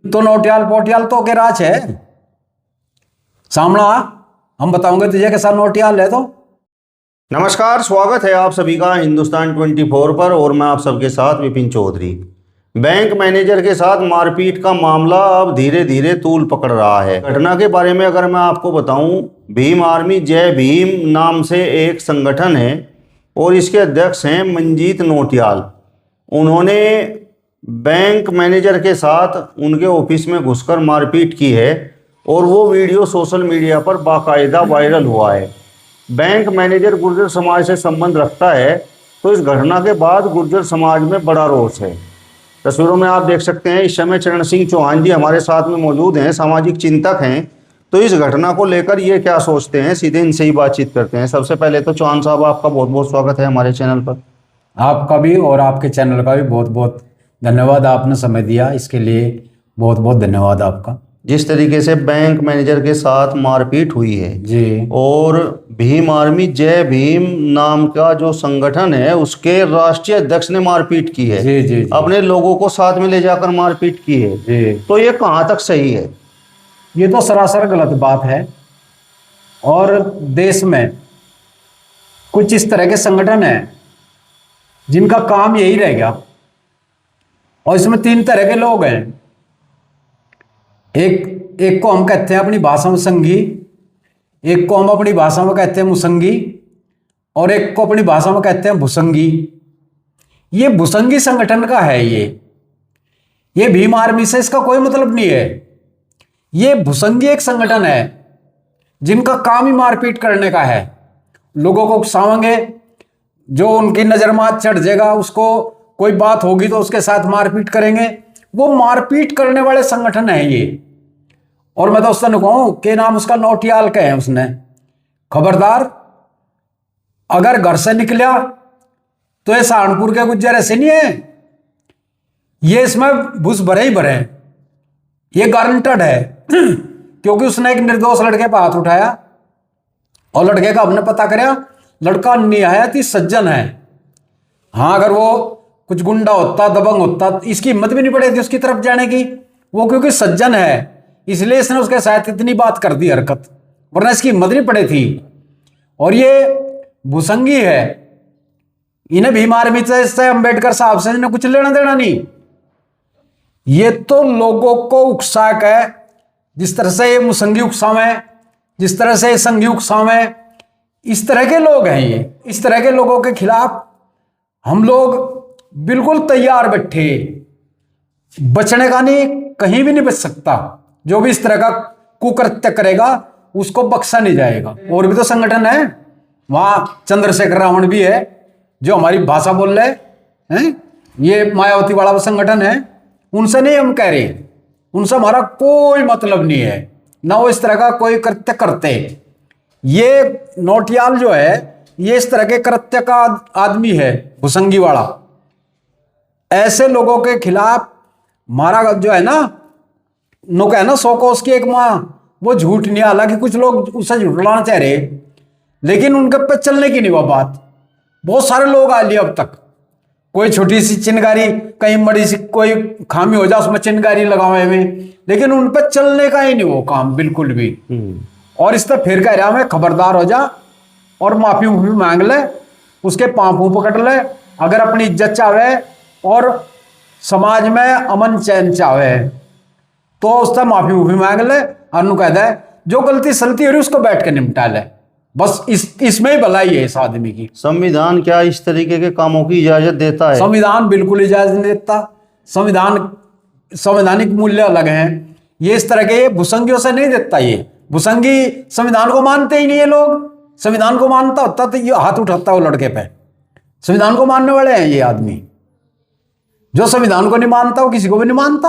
तो नोटियाल पोटियाल तो के राज है सामना। हम बताओगे तुझे कैसा नोटियाल है। तो नमस्कार, स्वागत है आप सभी का हिंदुस्तान 24 पर और मैं आप सबके साथ विपिन चौधरी। बैंक मैनेजर के साथ मारपीट का मामला अब धीरे धीरे तूल पकड़ रहा है। घटना के बारे में अगर मैं आपको बताऊं, भीम आर्मी जय भीम नाम से एक संगठन है और इसके अध्यक्ष हैं मंजीत नोटियाल। उन्होंने बैंक मैनेजर के साथ उनके ऑफिस में घुसकर मारपीट की है और वो वीडियो सोशल मीडिया पर बाकायदा वायरल हुआ है। बैंक मैनेजर गुर्जर समाज से संबंध रखता है, तो इस घटना के बाद गुर्जर समाज में बड़ा रोष है। तस्वीरों में आप देख सकते हैं इस समय चरण सिंह चौहान जी हमारे साथ में मौजूद हैं, सामाजिक चिंतक हैं। तो इस घटना को लेकर ये क्या सोचते हैं, सीधे इनसे ही बातचीत करते हैं। सबसे पहले तो चौहान साहब, आपका बहुत बहुत स्वागत है हमारे चैनल पर। आपका भी और आपके चैनल का भी बहुत बहुत धन्यवाद। आपने समय दिया, इसके लिए बहुत बहुत धन्यवाद आपका। जिस तरीके से बैंक मैनेजर के साथ मारपीट हुई है जी, और भीम आर्मी जय भीम नाम का जो संगठन है उसके राष्ट्रीय अध्यक्ष ने मारपीट की है। जी, जी, जी। अपने लोगों को साथ में ले जाकर मारपीट की है। जी, तो ये कहाँ तक सही है? ये तो सरासर गलत बात है। और देश में कुछ इस तरह के संगठन हैं जिनका काम यही रह गया। और इसमें तीन तरह के लोग हैं। एक को हम कहते हैं अपनी भाषा में संघी, एक को हम अपनी भाषा में कहते हैं मुसंगी, और एक को अपनी भाषा में कहते हैं भुसंगी। ये भुसंगी संगठन का है। ये भीम आर्मी से इसका कोई मतलब नहीं है। ये भुसंगी एक संगठन है जिनका काम ही मारपीट करने का है। लोगों को उकसावेंगे, जो उनकी नजर में चढ़ जाएगा उसको कोई बात होगी तो उसके साथ मारपीट करेंगे। वो मारपीट करने वाले संगठन है ये। और मैं तो उसने कहूं कि नाम उसका नोटियाल का है। उसने खबरदार, अगर घर से निकला तो ये सहारनपुर के गुज्जर ऐसे नहीं है। ये इसमें घुस भरे ही भरे। ये गारंटेड है क्योंकि उसने एक निर्दोष लड़के पर हाथ उठाया और लड़के का हमने पता कराया, लड़का निहायत ही सज्जन है। हाँ, अगर वो कुछ गुंडा होता, दबंग होता, इसकी हिम्मत भी नहीं पड़ेगी उसकी तरफ जाने की। वो क्योंकि सज्जन है इसलिए इसने उसके साथ इतनी बात कर दी हरकत, वरना इसकी हिम्मत नहीं पड़ी थी। और ये भुसंगी है, इन्हें भीम आर्मी से अंबेडकर साहब से इन्हें कुछ लेना देना नहीं। ये तो लोगों को उकसाक है। जिस तरह से ये मुसंगी उकसावे, जिस तरह से ये संघी उकसावे, इस तरह के लोग हैं ये। इस तरह के लोगों के खिलाफ हम लोग बिल्कुल तैयार बैठे। बचने का नहीं, कहीं भी नहीं बच सकता। जो भी इस तरह का कुकृत्य करेगा उसको बख्शा नहीं जाएगा। और भी तो संगठन है, वहां चंद्रशेखर रावण भी है जो हमारी भाषा बोल रहे हैं। ये मायावती वाला संगठन है, उनसे नहीं हम कह रहे, उनसे हमारा कोई मतलब नहीं है, ना वो इस तरह का कोई कृत्य करते। ये नोटियाल जो है ये इस तरह के कृत्य का आदमी है, भुसंगी वाला। ऐसे लोगों के खिलाफ हमारा जो है ना, नो कह ना सौ कोस की एक माँ, वो झूठ नहीं। हालांकि कुछ लोग उसे झूठलाना चाह रहे, लेकिन उनके पे चलने की नहीं वो बात। बहुत सारे लोग आ लिए अब तक। कोई छोटी सी चिनगारी, कहीं बड़ी सी कोई खामी हो जाए उसमें चिनगारी लगावे में, लेकिन उन पर चलने का ही नहीं वो काम बिल्कुल भी। और इस तरह फिर कह रहा मैं खबरदार हो जा और माफी मांग ले, उसके पांव पकड़ ले। अगर अपनी इज्जत चाहे और समाज में अमन चैन चाहे तो उससे माफी मांग ले और कह दे जो गलती सलती हो रही उसको बैठ के निपटा ले। बस इसमें ही भलाई है इस आदमी की। संविधान क्या इस तरीके के कामों की इजाजत देता है? संविधान बिल्कुल इजाजत नहीं देता। संवैधानिक मूल्य अलग हैं। ये इस तरह के भुसंगियों से नहीं देता। ये भुसंगी संविधान को मानते ही नहीं है। लोग संविधान को मानता होता तो ये हाथ उठाता वो लड़के पे। संविधान को मानने वाले हैं ये आदमी। जो संविधान को नहीं मानता वो किसी को भी नहीं मानता।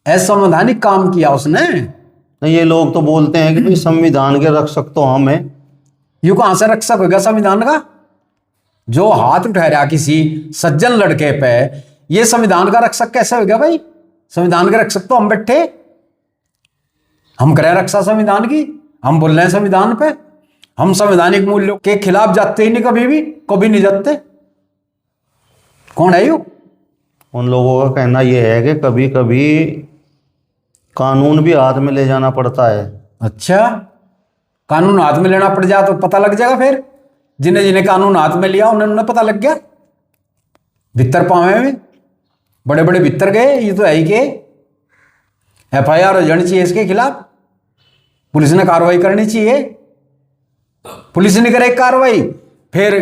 असंवैधानिक काम किया उसने। नहीं, ये लोग तो बोलते हैं कि भाई संविधान के रक्षक तो हम हैं। यू कहां से रक्षक होगा संविधान का? जो हाथ उठा रहा किसी सज्जन लड़के पे, ये संविधान का रक्षक कैसे हो गया भाई? संविधान के रक्षक तो हम बैठे, हम करें रक्षा संविधान की। हम बोल रहे हैं संविधान पे, हम संवैधानिक मूल्यों के खिलाफ जाते ही नहीं, कभी नहीं जाते। कौन है यू? उन लोगों का कहना यह है कि कभी कभी कानून भी हाथ में ले जाना पड़ता है। अच्छा, कानून हाथ में लेना पड़ जाए तो पता लग जाएगा फिर। जिन्हें जिन्हें कानून हाथ में लिया उन्हें पता लग गया। भीतर पावे में बड़े बड़े भीतर गए, ये तो है ही के FIR हो जानी चाहिए इसके खिलाफ। पुलिस ने कार्रवाई करनी चाहिए। पुलिस ने करे कार्रवाई, फिर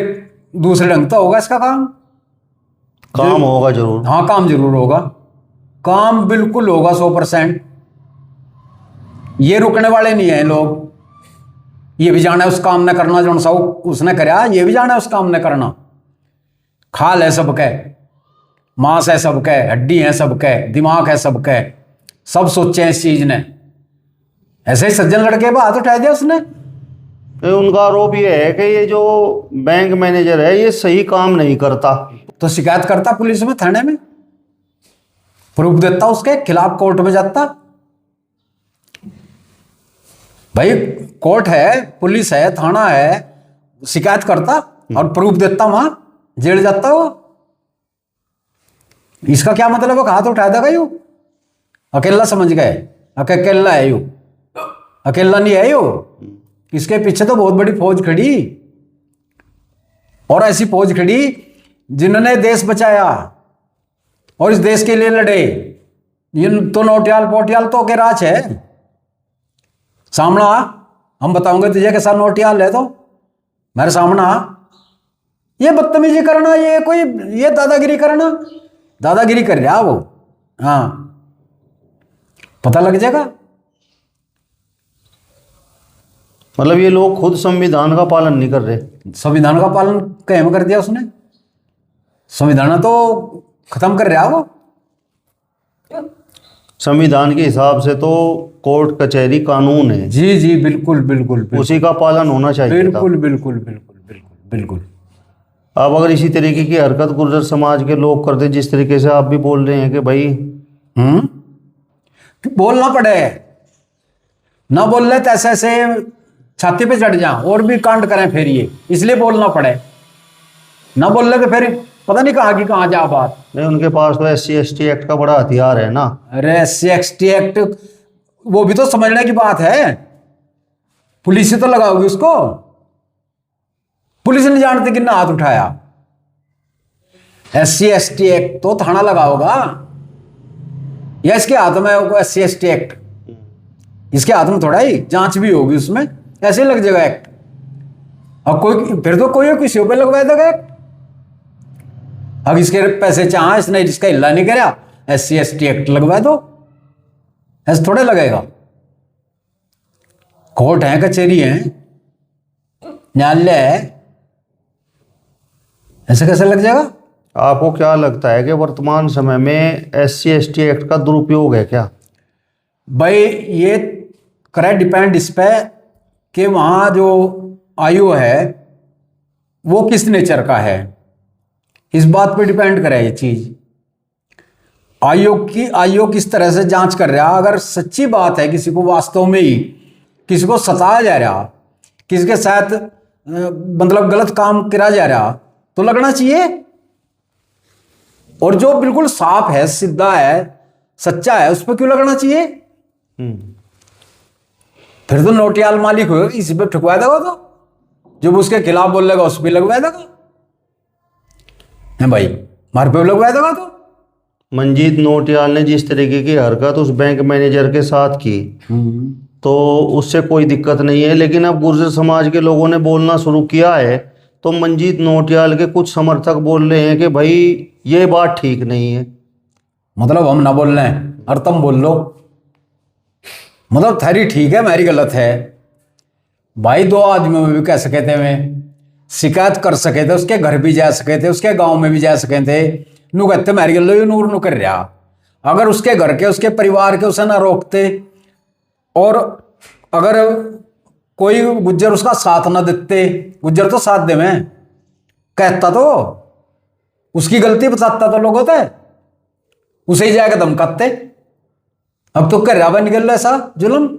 दूसरे ढंग तो होगा इसका काम होगा जरूर। हाँ, काम जरूर होगा, काम बिल्कुल होगा 100%। ये रुकने वाले नहीं है लोग। ये भी जाना है उस काम ने करना जो सा उसने कराया, ये भी जाना है उस काम ने करना। खाल है सबके, मांस है सबके, हड्डी है सबके, दिमाग है सबके, सब सोचे हैं इस चीज ने। ऐसे ही सज्जन लड़के पे हाथ उठा दिया उसने। उनका आरोप ये है कि ये जो बैंक मैनेजर है ये सही काम नहीं करता। तो शिकायत करता पुलिस में, थाने में प्रूफ देता, उसके खिलाफ कोर्ट में जाता। भाई कोर्ट है, पुलिस है, थाना है, शिकायत करता और प्रूफ देता, वहां जेल जाता वो। इसका क्या मतलब है हाथ उठा देगा यू? अकेला समझ गए, अकेला है यू, अकेला नहीं है यू। इसके पीछे तो बहुत बड़ी फौज खड़ी, और ऐसी फौज खड़ी जिन्होंने देश बचाया और इस देश के लिए लड़े। ये तो नोटियाल पोटियाल तो के राज है। सामना हम बताओगे तुझे कैसा नोटियाल है, तो मेरे सामना ये बदतमीजी करना, ये कोई ये दादागिरी करना, दादागिरी कर रहा वो। हाँ, पता लग जाएगा। मतलब ये लोग खुद संविधान का पालन नहीं कर रहे। संविधान का पालन कैम कर दिया उसने, संविधान तो खत्म कर रहा वो। संविधान के हिसाब से तो कोर्ट कचहरी कानून है। जी जी, बिल्कुल बिल्कुल, बिल्कुल उसी का पालन होना चाहिए था। बिल्कुल बिल्कुल बिल्कुल बिल्कुल बिल्कुल। अब अगर इसी तरीके की हरकत गुर्जर समाज के लोग करते, जिस तरीके से आप भी बोल रहे हैं कि भाई बोलना पड़े, ना बोल ले तो ऐसे ऐसे छाती पे चढ़ जा और भी कांड करें फिर, ये इसलिए बोलना पड़े। ना बोल ले तो फिर पता नहीं कहाँ की कहाँ जा बात। नहीं, उनके पास तो SC/ST एक्ट का बड़ा हथियार है ना। अरे SC/ST एक्ट वो भी तो समझने की बात है। पुलिस ही तो लगाओगी उसको। पुलिस नहीं जानती कितना हाथ उठाया। SC/ST एक्ट तो थाना लगाओगा, या इसके हाथ में होगा SC/ST एक्ट? इसके हाथ में थोड़ा ही जांच भी होगी उसमें, ऐसे लग जाएगा एक्ट। अब कोई फिर तो कोई किसी पे लगवा देगा एक्ट। अब इसके पैसे चाह, इसने जिसका हिल्ला नहीं करा, SC/ST एक्ट लगवा दो, ऐसे थोड़े लगेगा। कोर्ट है, कचहरी है, न्यायालय है, ऐसे कैसे लग जाएगा? आपको क्या लगता है कि वर्तमान समय में SC/ST एक्ट का दुरुपयोग है क्या? भाई ये करे डिपेंड इस पे कि वहां जो आयु है वो किस नेचर का है, इस बात पे डिपेंड करे ये चीज। आयोग किस तरह से जांच कर रहा। अगर सच्ची बात है किसी को वास्तव में ही किसी को सताया जा रहा, किसी के साथ मतलब गलत काम करा जा रहा, तो लगना चाहिए। और जो बिल्कुल साफ है, सीधा है, सच्चा है, उस पर क्यों लगना चाहिए? फिर तो नोटियाल मालिक होगा, इसी पे ठुकवा देगा। तो जब उसके खिलाफ बोलेगा उस पर लगवा देगा। है भाई, मार पे लगवा देगा। तो मंजीत नोटियाल ने जिस तरीके की हरकत उस बैंक मैनेजर के साथ की, तो उससे कोई दिक्कत नहीं है। लेकिन अब गुर्जर समाज के लोगों ने बोलना शुरू किया है, तो मंजीत नोटियाल के कुछ समर्थक बोल रहे हैं कि भाई ये बात ठीक नहीं है। मतलब हम ना बोल रहे हैं और तुम बोल लो, मतलब थारी ठीक है, मेरी गलत है। भाई दो आदमियों में भी कह सके थे, मैं शिकायत कर सके थे, उसके घर भी जा सके थे, उसके गांव में भी जा सके थे। नू कहते मेरी गल नूर नू कर रहा। अगर उसके घर के, उसके परिवार के उसे ना रोकते, और अगर कोई गुज्जर उसका साथ ना देते, गुज्जर तो साथ दे में कहता, तो उसकी गलती बताता तो लोग होते, उसे ही जाकर धमकाते। अब तो कर रहा निकल रहा ऐसा जुल्म,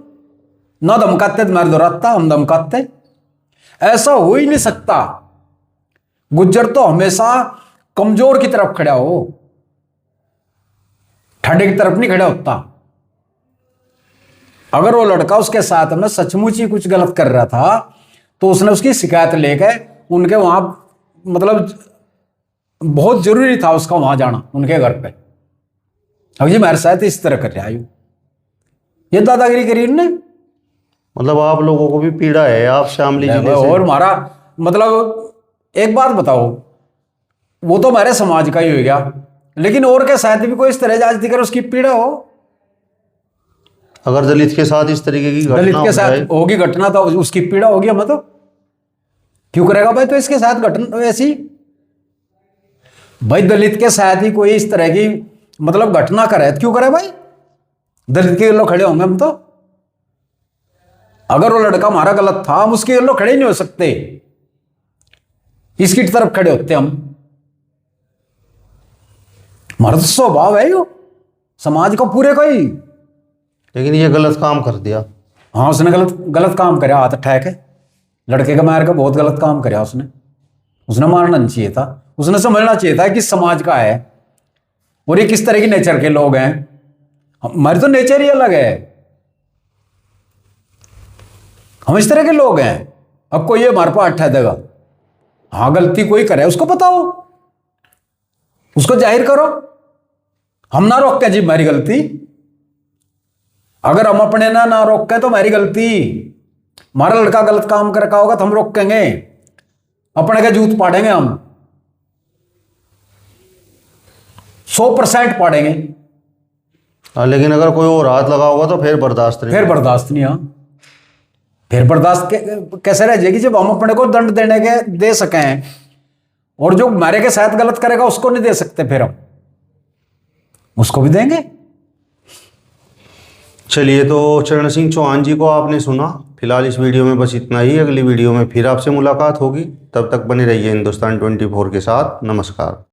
ना धमकाते तो मार दोहराता, हम धमकाते। ऐसा हो ही नहीं सकता। गुज्जर तो हमेशा कमजोर की तरफ खड़ा हो, ठाडे की तरफ नहीं खड़ा होता। अगर वो लड़का उसके साथ में सचमुच ही कुछ गलत कर रहा था तो उसने उसकी शिकायत लेके उनके वहां, मतलब बहुत जरूरी था उसका वहां जाना उनके घर पे। अब जी मेरे साथ इस तरह कर रहा है, ये दादागिरी करी उनने। मतलब आप लोगों को भी पीड़ा है आप शामली जिले से? और हमारा मतलब एक बात बताओ, वो तो हमारे समाज का ही हो गया, लेकिन और के साथ भी कोई इस तरह जाति कर उसकी पीड़ा हो। अगर दलित के साथ इस तरीके की दलित घटना के हो साथ जाए होगी घटना तो उसकी पीड़ा होगी, हमें तो क्यों करेगा भाई? तो इसके साथ घटना ऐसी, भाई दलित के साथ ही कोई इस तरह की मतलब घटना करे तो क्यों करे भाई? दलित के लोग खड़े होंगे हम तो। अगर वो लड़का हमारा गलत था हम उसके लोग खड़े नहीं हो सकते, इसकी तरफ खड़े होते हम। हमारा तो स्वभाव है यो समाज का पूरे का ही। लेकिन ये गलत काम कर दिया। हाँ उसने गलत काम कराया, हाथ ठैक है लड़के का मार का, बहुत गलत काम कराया उसने मारना नहीं चाहिए था। उसने समझना चाहिए था कि समाज का है और ये किस तरह के नेचर के लोग हैं। हमारी तो नेचर ही अलग है, हम इस तरह के लोग हैं। अब कोई ये हमारे पास ठह देगा, हाँ गलती कोई करे उसको बताओ, उसको जाहिर करो, हम ना रोक जी हमारी गलती। अगर हम अपने ना रोकें तो हमारी गलती। हमारा लड़का गलत काम कर रखा होगा तो हम रोकेंगे, अपने के जूत पाड़ेंगे, हम 100% पाड़ेंगे। लेकिन अगर कोई और हाथ लगा होगा तो फिर बर्दाश्त नहीं। फिर बर्दाश्त नहीं। हाँ फिर बर्दाश्त कैसे रह जाएगी जब हम अपने को दंड दे सकें और जो हमारे के साथ गलत करेगा उसको नहीं दे सकते, फिर हम उसको भी देंगे। चलिए, तो चरण सिंह चौहान जी को आपने सुना। फिलहाल इस वीडियो में बस इतना ही। अगली वीडियो में फिर आपसे मुलाकात होगी, तब तक बने रहिए हिंदुस्तान 24 के साथ। नमस्कार।